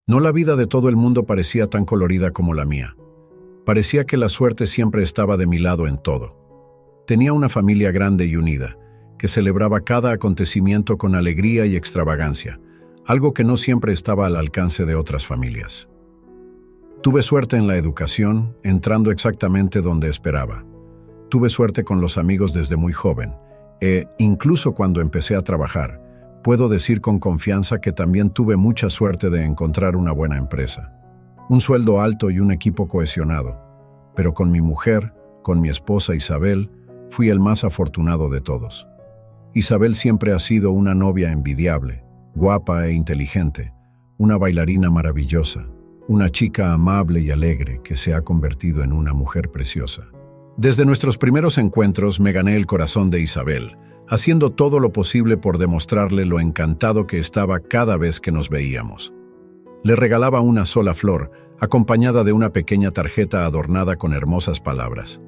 No, la vida de todo el mundo parecía tan colorida como la mía. Parecía que la suerte siempre estaba de mi lado en todo. Tenía una familia grande y unida, que celebraba cada acontecimiento con alegría y extravagancia, algo que no siempre estaba al alcance de otras familias. Tuve suerte en la educación, entrando exactamente donde esperaba. Tuve suerte con los amigos desde muy joven, incluso cuando empecé a trabajar, puedo decir con confianza que también tuve mucha suerte de encontrar una buena empresa. Un sueldo alto y un equipo cohesionado. Pero con mi mujer, con mi esposa Isabel, fui el más afortunado de todos. Isabel siempre ha sido una novia envidiable, guapa e inteligente, una bailarina maravillosa, una chica amable y alegre que se ha convertido en una mujer preciosa. Desde nuestros primeros encuentros me gané el corazón de Isabel, haciendo todo lo posible por demostrarle lo encantado que estaba cada vez que nos veíamos. Le regalaba una sola flor, acompañada de una pequeña tarjeta adornada con hermosas palabras.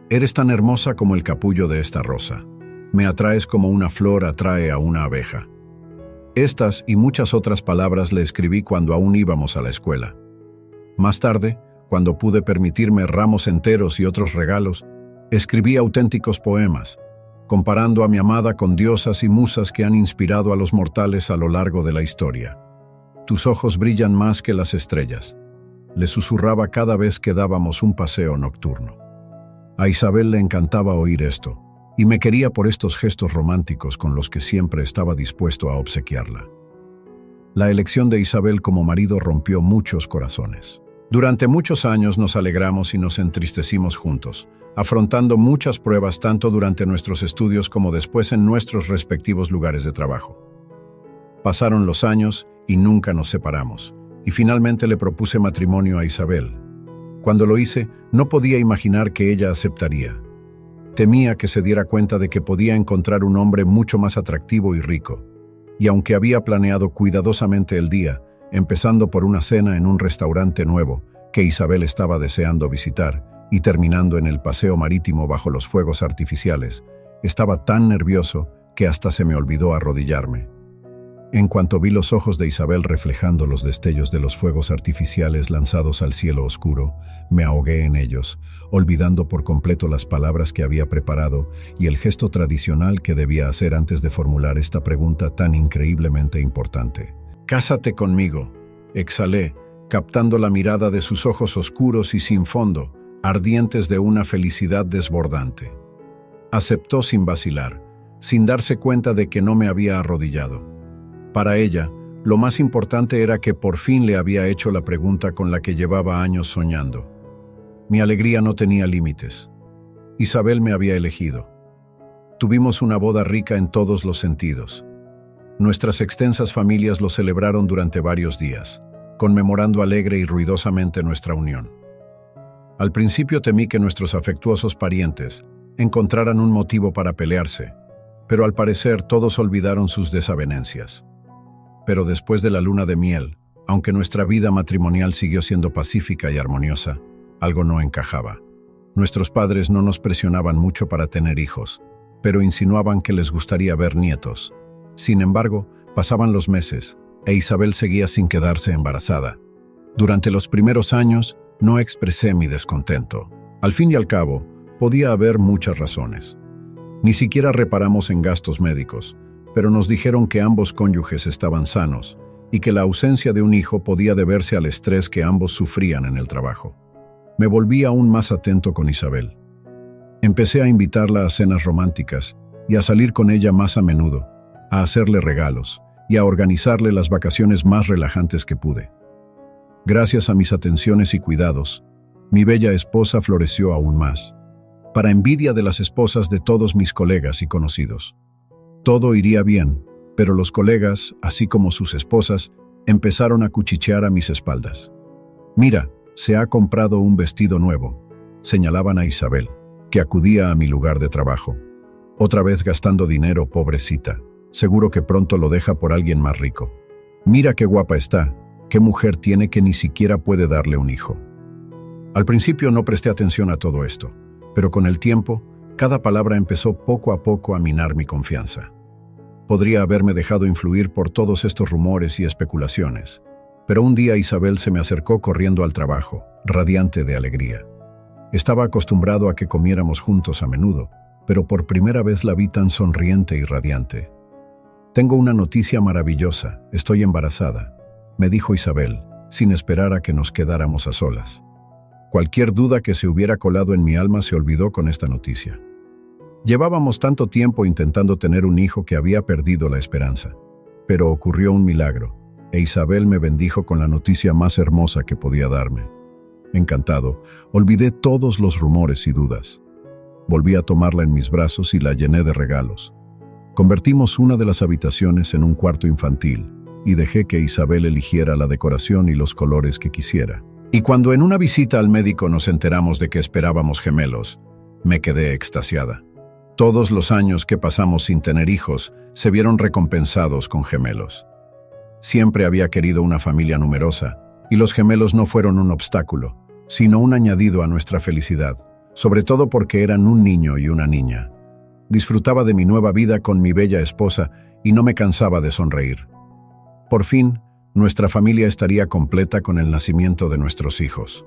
Eres tan hermosa como el capullo de esta rosa. Me atraes como una flor atrae a una abeja. Estas y muchas otras palabras le escribí cuando aún íbamos a la escuela. Más tarde, cuando pude permitirme ramos enteros y otros regalos, escribí auténticos poemas, comparando a mi amada con diosas y musas que han inspirado a los mortales a lo largo de la historia. Tus ojos brillan más que las estrellas, le susurraba cada vez que dábamos un paseo nocturno. A Isabel le encantaba oír esto, y me quería por estos gestos románticos con los que siempre estaba dispuesto a obsequiarla. La elección de Isabel como marido rompió muchos corazones. Durante muchos años nos alegramos y nos entristecimos juntos, afrontando muchas pruebas tanto durante nuestros estudios como después en nuestros respectivos lugares de trabajo. Pasaron los años y nunca nos separamos, y finalmente le propuse matrimonio a Isabel. Cuando lo hice, no podía imaginar que ella aceptaría. Temía que se diera cuenta de que podía encontrar un hombre mucho más atractivo y rico, y aunque había planeado cuidadosamente el día, empezando por una cena en un restaurante nuevo que Isabel estaba deseando visitar, y terminando en el paseo marítimo bajo los fuegos artificiales, estaba tan nervioso que hasta se me olvidó arrodillarme. En cuanto vi los ojos de Isabel reflejando los destellos de los fuegos artificiales lanzados al cielo oscuro, me ahogué en ellos, olvidando por completo las palabras que había preparado y el gesto tradicional que debía hacer antes de formular esta pregunta tan increíblemente importante. «Cásate conmigo», exhalé, captando la mirada de sus ojos oscuros y sin fondo, ardientes de una felicidad desbordante. Aceptó sin vacilar, sin darse cuenta de que no me había arrodillado. Para ella, lo más importante era que por fin le había hecho la pregunta con la que llevaba años soñando. Mi alegría no tenía límites. Isabel me había elegido. Tuvimos una boda rica en todos los sentidos. Nuestras extensas familias lo celebraron durante varios días, conmemorando alegre y ruidosamente nuestra unión. Al principio temí que nuestros afectuosos parientes encontraran un motivo para pelearse, pero al parecer todos olvidaron sus desavenencias. Pero después de la luna de miel, aunque nuestra vida matrimonial siguió siendo pacífica y armoniosa, algo no encajaba. Nuestros padres no nos presionaban mucho para tener hijos, pero insinuaban que les gustaría ver nietos. Sin embargo, pasaban los meses, e Isabel seguía sin quedarse embarazada. Durante los primeros años, no expresé mi descontento. Al fin y al cabo, podía haber muchas razones. Ni siquiera reparamos en gastos médicos, pero nos dijeron que ambos cónyuges estaban sanos y que la ausencia de un hijo podía deberse al estrés que ambos sufrían en el trabajo. Me volví aún más atento con Isabel. Empecé a invitarla a cenas románticas y a salir con ella más a menudo, a hacerle regalos y a organizarle las vacaciones más relajantes que pude. Gracias a mis atenciones y cuidados, mi bella esposa floreció aún más, para envidia de las esposas de todos mis colegas y conocidos. Todo iría bien, pero los colegas, así como sus esposas, empezaron a cuchichear a mis espaldas. «Mira, se ha comprado un vestido nuevo», señalaban a Isabel, que acudía a mi lugar de trabajo. «Otra vez gastando dinero, pobrecita. Seguro que pronto lo deja por alguien más rico. Mira qué guapa está. ¿Qué mujer tiene que ni siquiera puede darle un hijo?». Al principio no presté atención a todo esto, pero con el tiempo, cada palabra empezó poco a poco a minar mi confianza. Podría haberme dejado influir por todos estos rumores y especulaciones, Pero un día Isabel se me acercó corriendo al trabajo, radiante de alegría. Estaba acostumbrado a que comiéramos juntos a menudo, pero por primera vez la vi tan sonriente y radiante. «Tengo una noticia maravillosa, estoy embarazada», me dijo Isabel, sin esperar a que nos quedáramos a solas. Cualquier duda que se hubiera colado en mi alma se olvidó con esta noticia. Llevábamos tanto tiempo intentando tener un hijo que había perdido la esperanza. Pero ocurrió un milagro, e Isabel me bendijo con la noticia más hermosa que podía darme. Encantado, olvidé todos los rumores y dudas. Volví a tomarla en mis brazos y la llené de regalos. Convertimos una de las habitaciones en un cuarto infantil y dejé que Isabel eligiera la decoración y los colores que quisiera. Y cuando en una visita al médico nos enteramos de que esperábamos gemelos, me quedé extasiada. Todos los años que pasamos sin tener hijos se vieron recompensados con gemelos. Siempre había querido una familia numerosa, y los gemelos no fueron un obstáculo, sino un añadido a nuestra felicidad, sobre todo porque eran un niño y una niña. Disfrutaba de mi nueva vida con mi bella esposa y no me cansaba de sonreír. Por fin, nuestra familia estaría completa con el nacimiento de nuestros hijos.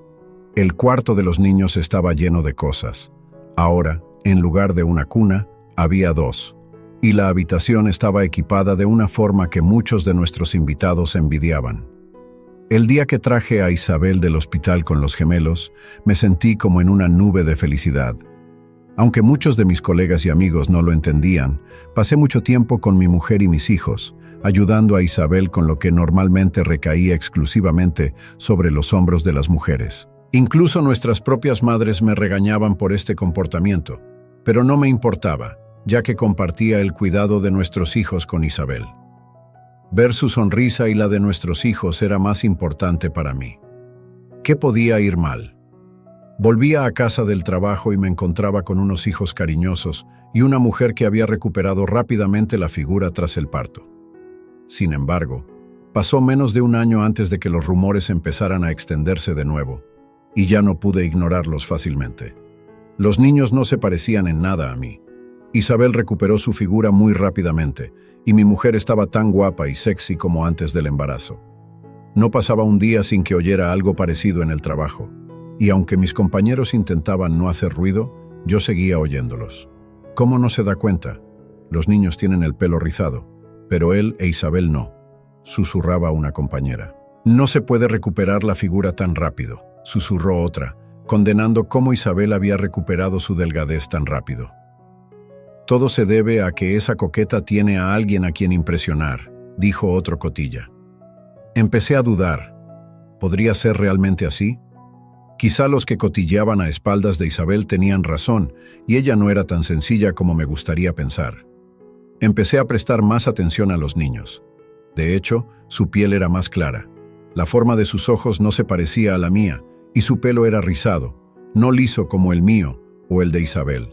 El cuarto de los niños estaba lleno de cosas. Ahora, en lugar de una cuna, había dos, y la habitación estaba equipada de una forma que muchos de nuestros invitados envidiaban. El día que traje a Isabel del hospital con los gemelos, me sentí como en una nube de felicidad. Aunque muchos de mis colegas y amigos no lo entendían, pasé mucho tiempo con mi mujer y mis hijos, ayudando a Isabel con lo que normalmente recaía exclusivamente sobre los hombros de las mujeres. Incluso nuestras propias madres me regañaban por este comportamiento, pero no me importaba, ya que compartía el cuidado de nuestros hijos con Isabel. Ver su sonrisa y la de nuestros hijos era más importante para mí. ¿Qué podía ir mal? Volvía a casa del trabajo y me encontraba con unos hijos cariñosos y una mujer que había recuperado rápidamente la figura tras el parto. Sin embargo, pasó menos de un año antes de que los rumores empezaran a extenderse de nuevo, y ya no pude ignorarlos fácilmente. Los niños no se parecían en nada a mí. Isabel recuperó su figura muy rápidamente, y mi mujer estaba tan guapa y sexy como antes del embarazo. No pasaba un día sin que oyera algo parecido en el trabajo, y aunque mis compañeros intentaban no hacer ruido, yo seguía oyéndolos. ¿Cómo no se da cuenta? Los niños tienen el pelo rizado, pero él e Isabel no, susurraba una compañera. No se puede recuperar la figura tan rápido, susurró otra, condenando cómo Isabel había recuperado su delgadez tan rápido. Todo se debe a que esa coqueta tiene a alguien a quien impresionar, dijo otro cotilla. Empecé a dudar. ¿Podría ser realmente así? Quizá los que cotilleaban a espaldas de Isabel tenían razón, y ella no era tan sencilla como me gustaría pensar. Empecé a prestar más atención a los niños. De hecho, su piel era más clara. La forma de sus ojos no se parecía a la mía, y su pelo era rizado, no liso como el mío o el de Isabel.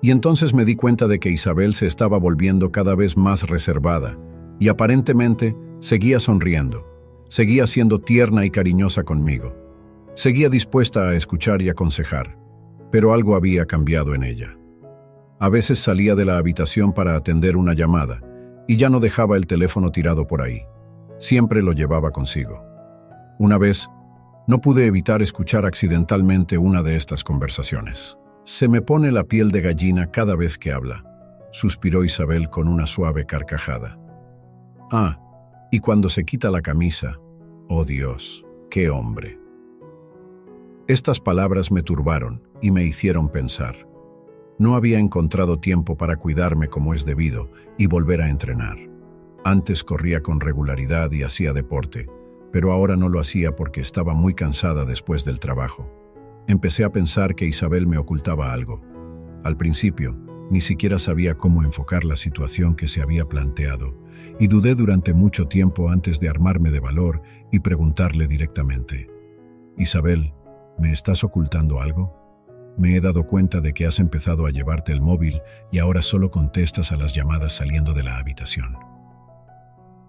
Y entonces me di cuenta de que Isabel se estaba volviendo cada vez más reservada, y aparentemente seguía sonriendo, seguía siendo tierna y cariñosa conmigo. Seguía dispuesta a escuchar y aconsejar, pero algo había cambiado en ella. A veces salía de la habitación para atender una llamada, y ya no dejaba el teléfono tirado por ahí. Siempre lo llevaba consigo. Una vez, no pude evitar escuchar accidentalmente una de estas conversaciones. «Se me pone la piel de gallina cada vez que habla», suspiró Isabel con una suave carcajada. «Ah, y cuando se quita la camisa, oh Dios, qué hombre». Estas palabras me turbaron y me hicieron pensar. No había encontrado tiempo para cuidarme como es debido y volver a entrenar. Antes corría con regularidad y hacía deporte, pero ahora no lo hacía porque estaba muy cansada después del trabajo. Empecé a pensar que Isabel me ocultaba algo. Al principio, ni siquiera sabía cómo enfocar la situación que se había planteado, y dudé durante mucho tiempo antes de armarme de valor y preguntarle directamente. «Isabel, ¿me estás ocultando algo? Me he dado cuenta de que has empezado a llevarte el móvil y ahora solo contestas a las llamadas saliendo de la habitación».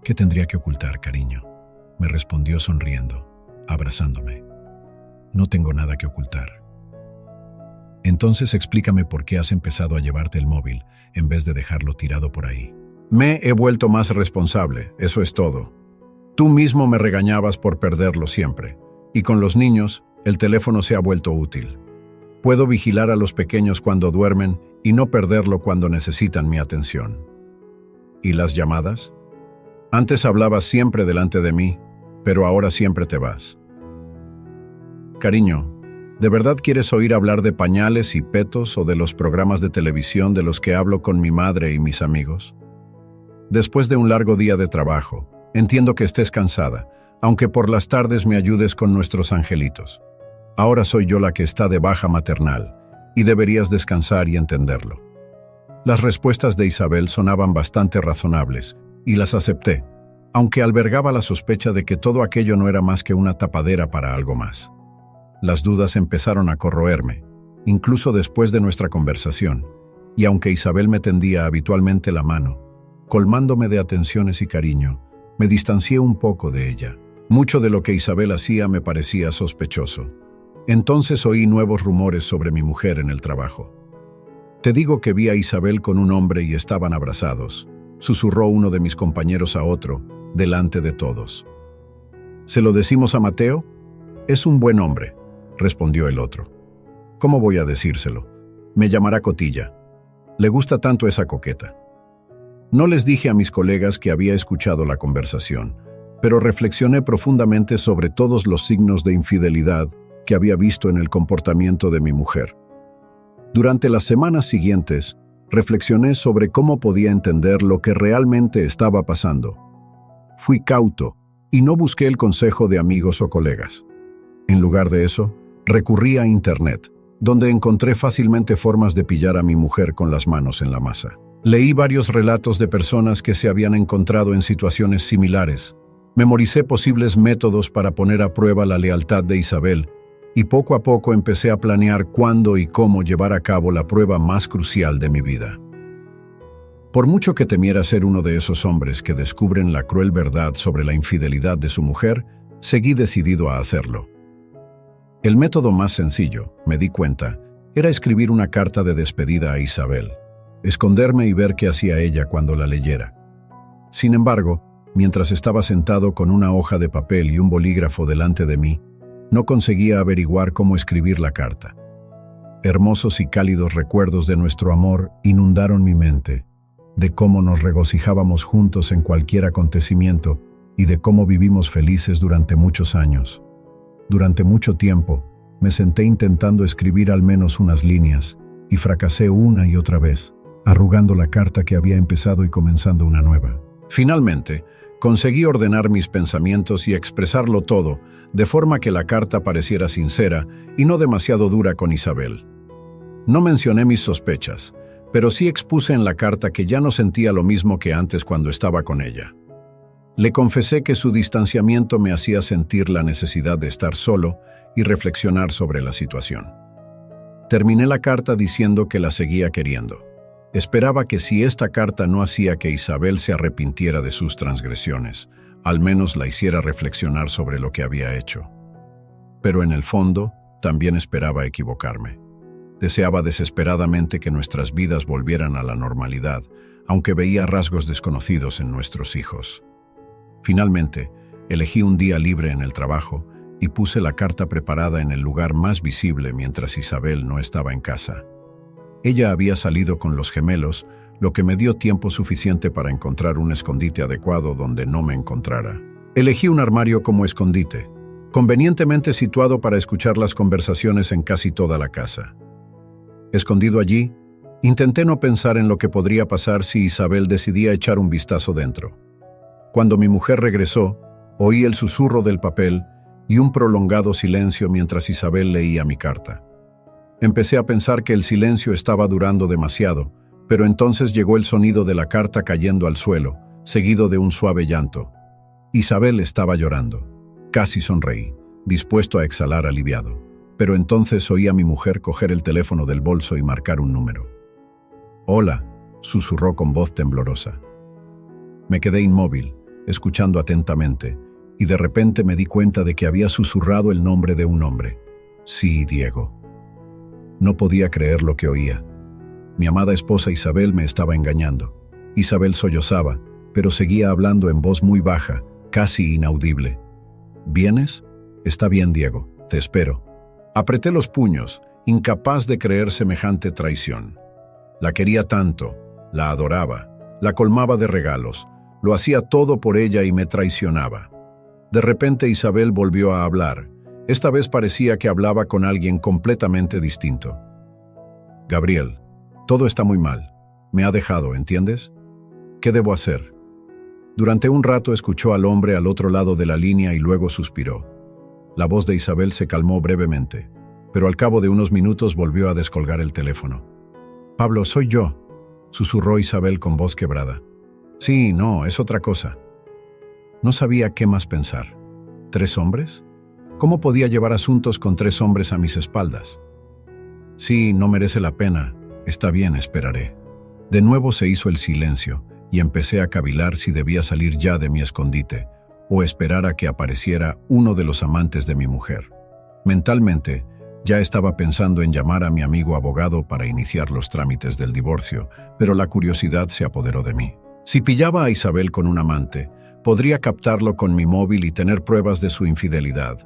«¿Qué tendría que ocultar, cariño?», me respondió sonriendo, abrazándome. «No tengo nada que ocultar». «Entonces explícame por qué has empezado a llevarte el móvil en vez de dejarlo tirado por ahí». «Me he vuelto más responsable, eso es todo. Tú mismo me regañabas por perderlo siempre. Y con los niños, el teléfono se ha vuelto útil. Puedo vigilar a los pequeños cuando duermen y no perderlo cuando necesitan mi atención. ¿Y las llamadas? Antes hablabas siempre delante de mí, pero ahora siempre te vas. Cariño, ¿de verdad quieres oír hablar de pañales y petos o de los programas de televisión de los que hablo con mi madre y mis amigos? Después de un largo día de trabajo, entiendo que estés cansada, aunque por las tardes me ayudes con nuestros angelitos. Ahora soy yo la que está de baja maternal, y deberías descansar y entenderlo. Las respuestas de Isabel sonaban bastante razonables, y las acepté, aunque albergaba la sospecha de que todo aquello no era más que una tapadera para algo más. Las dudas empezaron a corroerme, incluso después de nuestra conversación, y aunque Isabel me tendía habitualmente la mano, colmándome de atenciones y cariño, me distancié un poco de ella. Mucho de lo que Isabel hacía me parecía sospechoso. Entonces oí nuevos rumores sobre mi mujer en el trabajo. Te digo que vi a Isabel con un hombre y estaban abrazados, susurró uno de mis compañeros a otro, delante de todos. ¿Se lo decimos a Mateo? Es un buen hombre, respondió el otro. ¿Cómo voy a decírselo? Me llamará Cotilla. Le gusta tanto esa coqueta. No les dije a mis colegas que había escuchado la conversación, pero reflexioné profundamente sobre todos los signos de infidelidad que había visto en el comportamiento de mi mujer. Durante las semanas siguientes, reflexioné sobre cómo podía entender lo que realmente estaba pasando. Fui cauto y no busqué el consejo de amigos o colegas. En lugar de eso, recurrí a Internet, donde encontré fácilmente formas de pillar a mi mujer con las manos en la masa. Leí varios relatos de personas que se habían encontrado en situaciones similares. Memoricé posibles métodos para poner a prueba la lealtad de Isabel y poco a poco empecé a planear cuándo y cómo llevar a cabo la prueba más crucial de mi vida. Por mucho que temiera ser uno de esos hombres que descubren la cruel verdad sobre la infidelidad de su mujer, seguí decidido a hacerlo. El método más sencillo, me di cuenta, era escribir una carta de despedida a Isabel, esconderme y ver qué hacía ella cuando la leyera. Sin embargo, mientras estaba sentado con una hoja de papel y un bolígrafo delante de mí, no conseguía averiguar cómo escribir la carta. Hermosos y cálidos recuerdos de nuestro amor inundaron mi mente, de cómo nos regocijábamos juntos en cualquier acontecimiento y de cómo vivimos felices durante muchos años. Durante mucho tiempo, me senté intentando escribir al menos unas líneas y fracasé una y otra vez, arrugando la carta que había empezado y comenzando una nueva. Finalmente, conseguí ordenar mis pensamientos y expresarlo todo, de forma que la carta pareciera sincera y no demasiado dura con Isabel. No mencioné mis sospechas, pero sí expuse en la carta que ya no sentía lo mismo que antes cuando estaba con ella. Le confesé que su distanciamiento me hacía sentir la necesidad de estar solo y reflexionar sobre la situación. Terminé la carta diciendo que la seguía queriendo. Esperaba que si esta carta no hacía que Isabel se arrepintiera de sus transgresiones, al menos la hiciera reflexionar sobre lo que había hecho. Pero en el fondo, también esperaba equivocarme. Deseaba desesperadamente que nuestras vidas volvieran a la normalidad, aunque veía rasgos desconocidos en nuestros hijos. Finalmente, elegí un día libre en el trabajo y puse la carta preparada en el lugar más visible mientras Isabel no estaba en casa. Ella había salido con los gemelos, lo que me dio tiempo suficiente para encontrar un escondite adecuado donde no me encontrara. Elegí un armario como escondite, convenientemente situado para escuchar las conversaciones en casi toda la casa. Escondido allí, intenté no pensar en lo que podría pasar si Isabel decidía echar un vistazo dentro. Cuando mi mujer regresó, oí el susurro del papel y un prolongado silencio mientras Isabel leía mi carta. Empecé a pensar que el silencio estaba durando demasiado, pero entonces llegó el sonido de la carta cayendo al suelo, seguido de un suave llanto. Isabel estaba llorando. Casi sonreí, dispuesto a exhalar aliviado. Pero entonces oí a mi mujer coger el teléfono del bolso y marcar un número. «Hola», susurró con voz temblorosa. Me quedé inmóvil, escuchando atentamente, y de repente me di cuenta de que había susurrado el nombre de un hombre. Sí, Diego. No podía creer lo que oía. Mi amada esposa Isabel me estaba engañando. Isabel sollozaba, pero seguía hablando en voz muy baja, casi inaudible. ¿Vienes? Está bien, Diego, te espero. Apreté los puños, incapaz de creer semejante traición. La quería tanto, la adoraba, la colmaba de regalos, lo hacía todo por ella y me traicionaba. De repente Isabel volvió a hablar. Esta vez parecía que hablaba con alguien completamente distinto. Gabriel, todo está muy mal. Me ha dejado, ¿entiendes? ¿Qué debo hacer? Durante un rato escuchó al hombre al otro lado de la línea y luego suspiró. La voz de Isabel se calmó brevemente, pero al cabo de unos minutos volvió a descolgar el teléfono. «Pablo, soy yo», susurró Isabel con voz quebrada. «Sí, no, es otra cosa». No sabía qué más pensar. ¿3 hombres? ¿Cómo podía llevar asuntos con 3 hombres a mis espaldas? Sí, no merece la pena. Está bien, esperaré. De nuevo se hizo el silencio y empecé a cavilar si debía salir ya de mi escondite o esperar a que apareciera uno de los amantes de mi mujer. Mentalmente, ya estaba pensando en llamar a mi amigo abogado para iniciar los trámites del divorcio, pero la curiosidad se apoderó de mí. Si pillaba a Isabel con un amante, podría captarlo con mi móvil y tener pruebas de su infidelidad,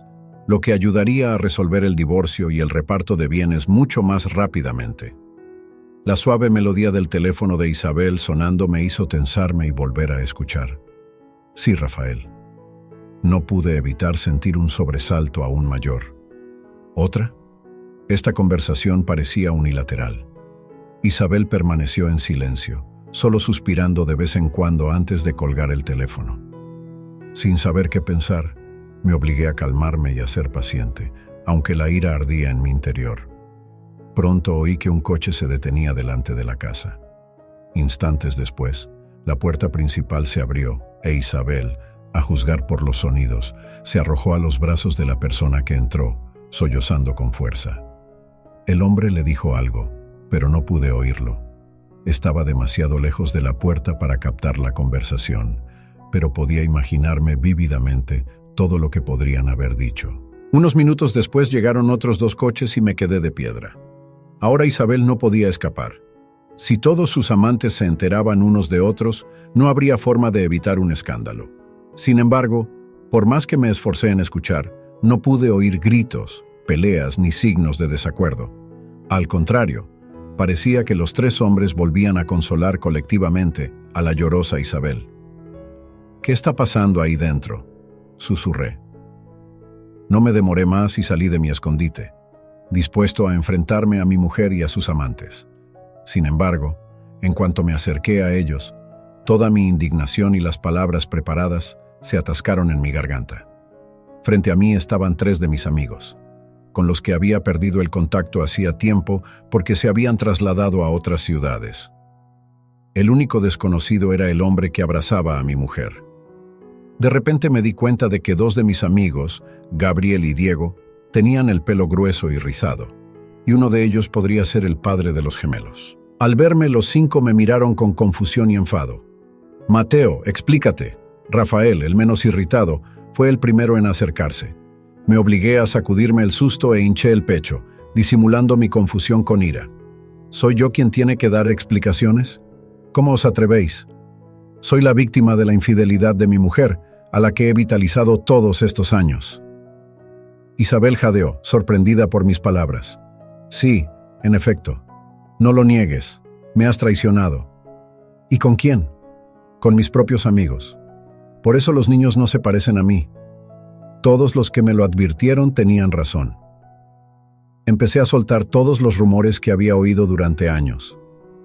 lo que ayudaría a resolver el divorcio y el reparto de bienes mucho más rápidamente. La suave melodía del teléfono de Isabel sonando me hizo tensarme y volver a escuchar. Sí, Rafael. No pude evitar sentir un sobresalto aún mayor. ¿Otra? Esta conversación parecía unilateral. Isabel permaneció en silencio, solo suspirando de vez en cuando antes de colgar el teléfono. Sin saber qué pensar, me obligué a calmarme y a ser paciente, aunque la ira ardía en mi interior. Pronto oí que un coche se detenía delante de la casa. Instantes después, la puerta principal se abrió e Isabel, a juzgar por los sonidos, se arrojó a los brazos de la persona que entró, sollozando con fuerza. El hombre le dijo algo, pero no pude oírlo. Estaba demasiado lejos de la puerta para captar la conversación, pero podía imaginarme vívidamente todo lo que podrían haber dicho. Unos minutos después llegaron otros 2 coches y me quedé de piedra. Ahora Isabel no podía escapar. Si todos sus amantes se enteraban unos de otros, no habría forma de evitar un escándalo. Sin embargo, por más que me esforcé en escuchar, no pude oír gritos, peleas ni signos de desacuerdo. Al contrario, parecía que los 3 hombres volvían a consolar colectivamente a la llorosa Isabel. «¿Qué está pasando ahí dentro?», susurré. No me demoré más y salí de mi escondite, dispuesto a enfrentarme a mi mujer y a sus amantes. Sin embargo, en cuanto me acerqué a ellos, toda mi indignación y las palabras preparadas se atascaron en mi garganta. Frente a mí estaban 3 de mis amigos, con los que había perdido el contacto hacía tiempo porque se habían trasladado a otras ciudades. El único desconocido era el hombre que abrazaba a mi mujer. De repente me di cuenta de que 2 de mis amigos, Gabriel y Diego, tenían el pelo grueso y rizado, y uno de ellos podría ser el padre de los gemelos. Al verme, los 5 me miraron con confusión y enfado. «Mateo, explícate». Rafael, el menos irritado, fue el primero en acercarse. Me obligué a sacudirme el susto e hinché el pecho, disimulando mi confusión con ira. ¿Soy yo quien tiene que dar explicaciones? ¿Cómo os atrevéis? Soy la víctima de la infidelidad de mi mujer, a la que he vitalizado todos estos años. Isabel jadeó, sorprendida por mis palabras. Sí, en efecto. No lo niegues. Me has traicionado. ¿Y con quién? Con mis propios amigos. Por eso los niños no se parecen a mí. Todos los que me lo advirtieron tenían razón. Empecé a soltar todos los rumores que había oído durante años.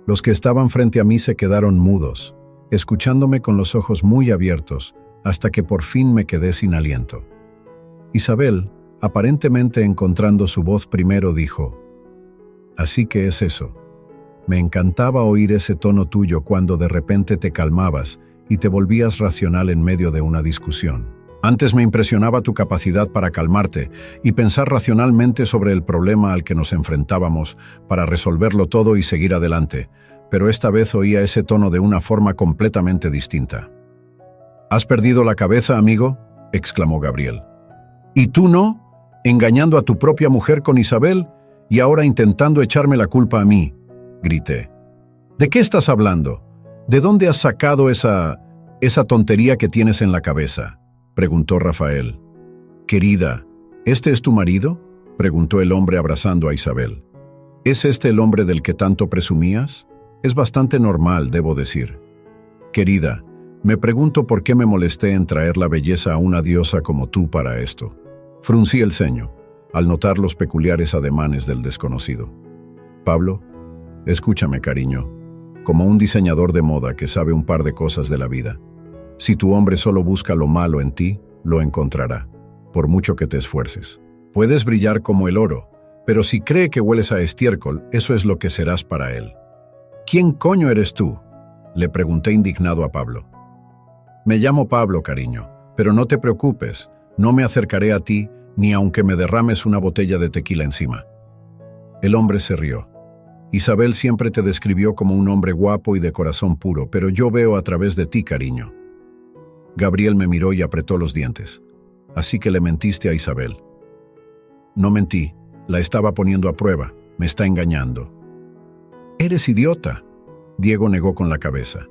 Los que estaban frente a mí se quedaron mudos, escuchándome con los ojos muy abiertos, hasta que por fin me quedé sin aliento. Isabel, aparentemente encontrando su voz primero, dijo: «Así que es eso. Me encantaba oír ese tono tuyo cuando de repente te calmabas y te volvías racional en medio de una discusión. Antes me impresionaba tu capacidad para calmarte y pensar racionalmente sobre el problema al que nos enfrentábamos para resolverlo todo y seguir adelante, pero esta vez oía ese tono de una forma completamente distinta». «¿Has perdido la cabeza, amigo?», exclamó Gabriel. «¿Y tú no? Engañando a tu propia mujer con Isabel y ahora intentando echarme la culpa a mí», grité. «¿De qué estás hablando? ¿De dónde has sacado esa tontería que tienes en la cabeza?». preguntó Rafael. Querida, ¿este es tu marido?, preguntó el hombre abrazando a Isabel. ¿Es este el hombre del que tanto presumías? Es bastante normal, debo decir. Querida, me pregunto por qué me molesté en traer la belleza a una diosa como tú para esto. Fruncí el ceño, al notar los peculiares ademanes del desconocido. Pablo, escúchame, cariño, como un diseñador de moda que sabe un par de cosas de la vida. Si tu hombre solo busca lo malo en ti, lo encontrará, por mucho que te esfuerces. Puedes brillar como el oro, pero si cree que hueles a estiércol, eso es lo que serás para él. ¿Quién coño eres tú?, le pregunté indignado a Pablo. Me llamo Pablo, cariño, pero no te preocupes, no me acercaré a ti ni aunque me derrames una botella de tequila encima. El hombre se rió. Isabel siempre te describió como un hombre guapo y de corazón puro, pero yo veo a través de ti, cariño. Gabriel me miró y apretó los dientes. Así que le mentiste a Isabel. No mentí, la estaba poniendo a prueba, me está engañando. Eres idiota. Diego negó con la cabeza.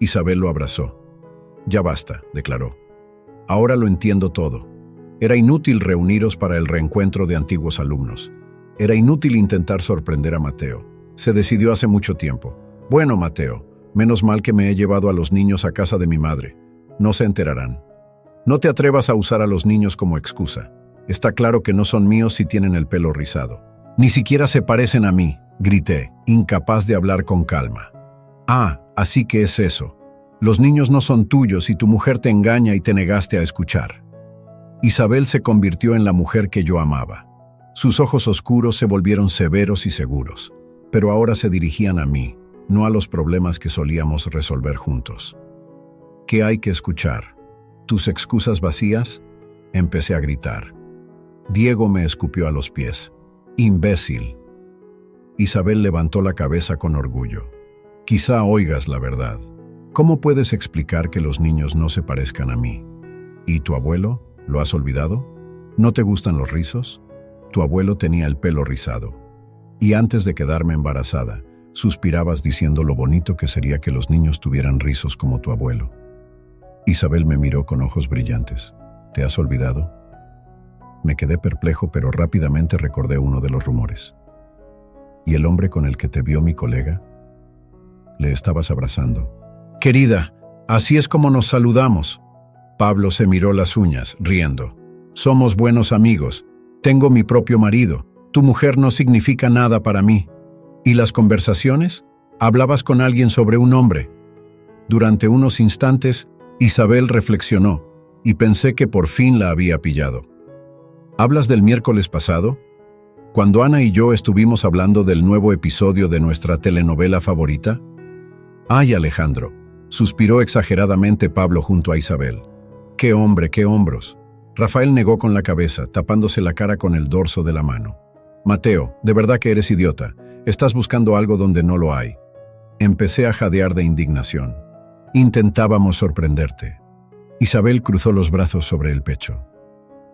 Isabel lo abrazó. Ya basta, declaró. Ahora lo entiendo todo. Era inútil reuniros para el reencuentro de antiguos alumnos. Era inútil intentar sorprender a Mateo. Se decidió hace mucho tiempo. Bueno, Mateo, menos mal que me he llevado a los niños a casa de mi madre. No se enterarán. No te atrevas a usar a los niños como excusa. Está claro que no son míos si tienen el pelo rizado. Ni siquiera se parecen a mí, grité, incapaz de hablar con calma. Ah, así que es eso. Los niños no son tuyos y tu mujer te engaña y te negaste a escuchar. Isabel se convirtió en la mujer que yo amaba. Sus ojos oscuros se volvieron severos y seguros, pero ahora se dirigían a mí, no a los problemas que solíamos resolver juntos. ¿Qué hay que escuchar? ¿Tus excusas vacías? Empecé a gritar. Diego me escupió a los pies. ¡Imbécil! Isabel levantó la cabeza con orgullo. Quizá oigas la verdad. ¿Cómo puedes explicar que los niños no se parezcan a mí? ¿Y tu abuelo? ¿Lo has olvidado? ¿No te gustan los rizos? Tu abuelo tenía el pelo rizado. Y antes de quedarme embarazada, suspirabas diciendo lo bonito que sería que los niños tuvieran rizos como tu abuelo. Isabel me miró con ojos brillantes. ¿Te has olvidado? Me quedé perplejo, pero rápidamente recordé uno de los rumores. ¿Y el hombre con el que te vio mi colega? Le estabas abrazando. Querida, así es como nos saludamos. Pablo se miró las uñas, riendo. Somos buenos amigos. Tengo mi propio marido. Tu mujer no significa nada para mí. ¿Y las conversaciones? Hablabas con alguien sobre un hombre. Durante unos instantes, Isabel reflexionó y pensé que por fin la había pillado. ¿Hablas del miércoles pasado? Cuando Ana y yo estuvimos hablando del nuevo episodio de nuestra telenovela favorita. ¡Ay, Alejandro!, suspiró exageradamente Pablo junto a Isabel. ¡Qué hombre, qué hombros! Rafael negó con la cabeza, tapándose la cara con el dorso de la mano. Mateo, de verdad que eres idiota. Estás buscando algo donde no lo hay. Empecé a jadear de indignación. Intentábamos sorprenderte. Isabel cruzó los brazos sobre el pecho.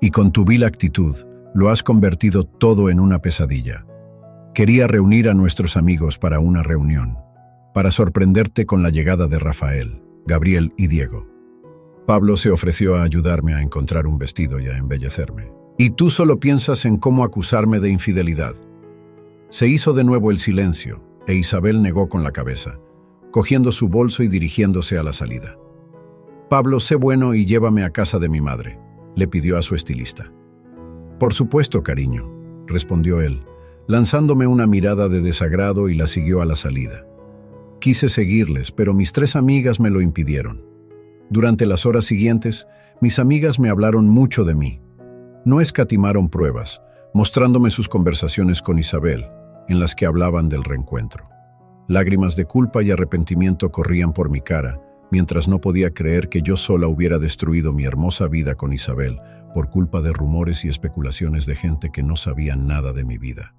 Y con tu vil actitud, lo has convertido todo en una pesadilla. Quería reunir a nuestros amigos para una reunión, para sorprenderte con la llegada de Rafael, Gabriel y Diego. Pablo se ofreció a ayudarme a encontrar un vestido y a embellecerme. Y tú solo piensas en cómo acusarme de infidelidad. Se hizo de nuevo el silencio, e Isabel negó con la cabeza, cogiendo su bolso y dirigiéndose a la salida. Pablo, sé bueno y llévame a casa de mi madre, le pidió a su estilista. Por supuesto, cariño, respondió él, lanzándome una mirada de desagrado y la siguió a la salida. Quise seguirles, pero mis 3 amigas me lo impidieron. Durante las horas siguientes, mis amigas me hablaron mucho de mí. No escatimaron pruebas, mostrándome sus conversaciones con Isabel, en las que hablaban del reencuentro. Lágrimas de culpa y arrepentimiento corrían por mi cara, mientras no podía creer que yo sola hubiera destruido mi hermosa vida con Isabel por culpa de rumores y especulaciones de gente que no sabía nada de mi vida.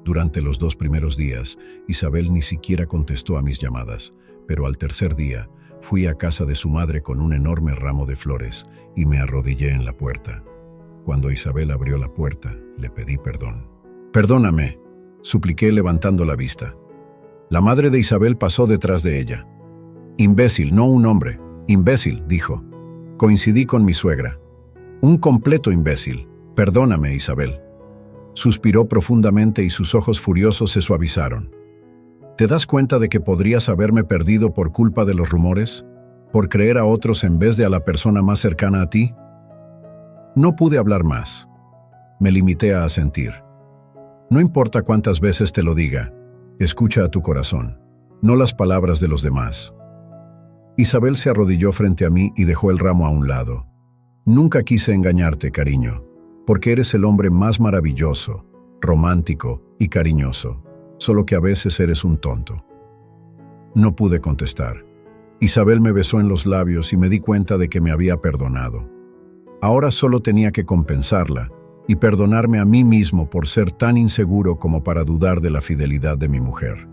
Durante los 2 primeros días, Isabel ni siquiera contestó a mis llamadas, pero al tercer día, fui a casa de su madre con un enorme ramo de flores y me arrodillé en la puerta. Cuando Isabel abrió la puerta, le pedí perdón. «Perdóname», supliqué levantando la vista. La madre de Isabel pasó detrás de ella. «Imbécil, no un hombre. Imbécil», dijo. Coincidí con mi suegra. Un completo imbécil. Perdóname, Isabel. Suspiró profundamente y sus ojos furiosos se suavizaron. ¿Te das cuenta de que podrías haberme perdido por culpa de los rumores? ¿Por creer a otros en vez de a la persona más cercana a ti? No pude hablar más. Me limité a asentir. No importa cuántas veces te lo diga, escucha a tu corazón, no las palabras de los demás. Isabel se arrodilló frente a mí y dejó el ramo a un lado. Nunca quise engañarte, cariño, porque eres el hombre más maravilloso, romántico y cariñoso, solo que a veces eres un tonto. No pude contestar. Isabel me besó en los labios y me di cuenta de que me había perdonado. Ahora solo tenía que compensarla y perdonarme a mí mismo por ser tan inseguro como para dudar de la fidelidad de mi mujer.